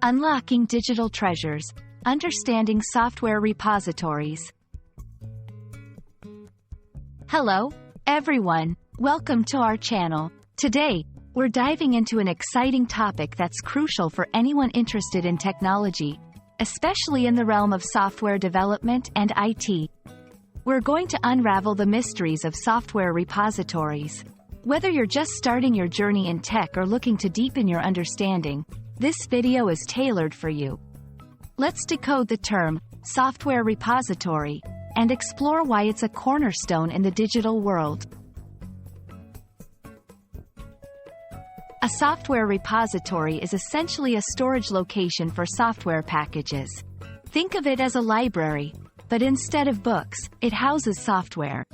Unlocking Digital Treasures, Understanding Software Repositories. Hello, everyone. Welcome to our channel. Today, we're diving into an exciting topic that's crucial for anyone interested in technology, especially in the realm of software development and IT. We're going to unravel the mysteries of software repositories. Whether you're just starting your journey in tech or looking to deepen your understanding, this video is tailored for you. Let's decode the term, software repository, and explore why it's a cornerstone in the digital world. A software repository is essentially a storage location for software packages. Think of it as a library, but instead of books, it houses software.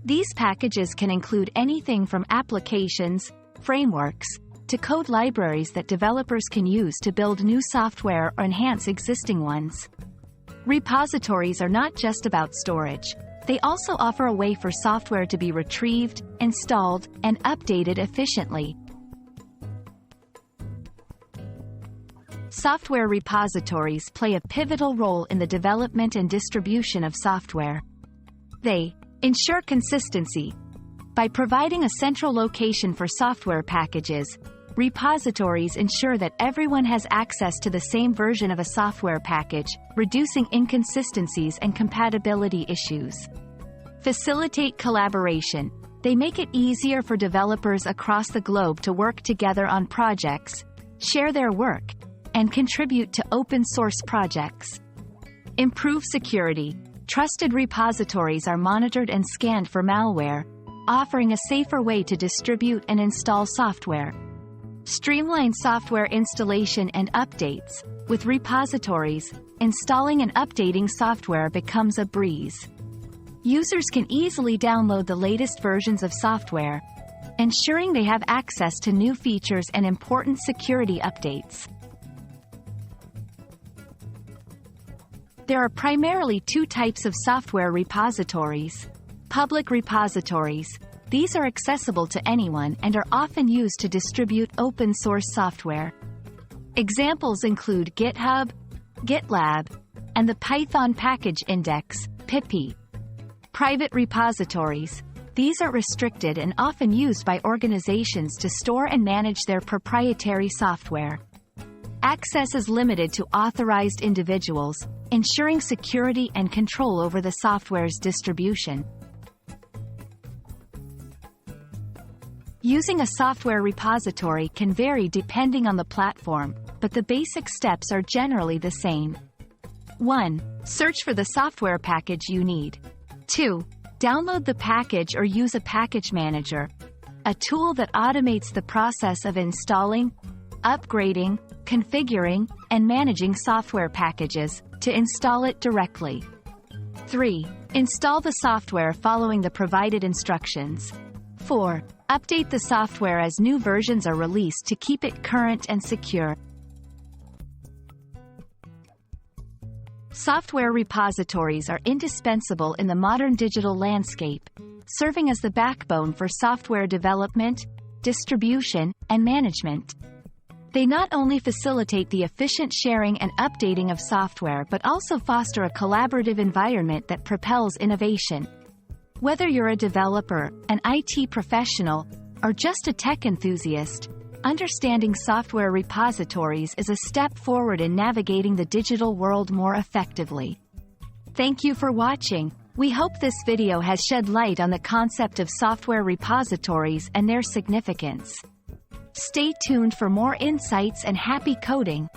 These packages can include anything from applications, frameworks, to code libraries that developers can use to build new software or enhance existing ones. Repositories are not just about storage. They also offer a way for software to be retrieved, installed, and updated efficiently. Software repositories play a pivotal role in the development and distribution of software. They ensure consistency. By providing a central location for software packages, repositories ensure that everyone has access to the same version of a software package, reducing inconsistencies and compatibility issues. Facilitate collaboration. They make it easier for developers across the globe to work together on projects, share their work, and contribute to open-source projects. Improve security. Trusted repositories are monitored and scanned for malware, offering a safer way to distribute and install software. Streamline software installation and updates. With repositories, installing and updating software becomes a breeze. Users can easily download the latest versions of software, ensuring they have access to new features and important security updates. There are primarily two types of software repositories. Public repositories. These are accessible to anyone and are often used to distribute open-source software. Examples include GitHub, GitLab, and the Python Package Index, PyPI. Private repositories. These are restricted and often used by organizations to store and manage their proprietary software. Access is limited to authorized individuals, ensuring security and control over the software's distribution. Using a software repository can vary depending on the platform, but the basic steps are generally the same. 1. Search for the software package you need. 2. Download the package or use a package manager, a tool that automates the process of installing, upgrading, configuring, and managing software packages to install it directly. 3. Install the software following the provided instructions. 4. Update the software as new versions are released to keep it current and secure. Software repositories are indispensable in the modern digital landscape, serving as the backbone for software development, distribution, and management. They not only facilitate the efficient sharing and updating of software but also foster a collaborative environment that propels innovation. Whether you're a developer, an IT professional, or just a tech enthusiast, understanding software repositories is a step forward in navigating the digital world more effectively. Thank you for watching. We hope this video has shed light on the concept of software repositories and their significance. Stay tuned for more insights and happy coding.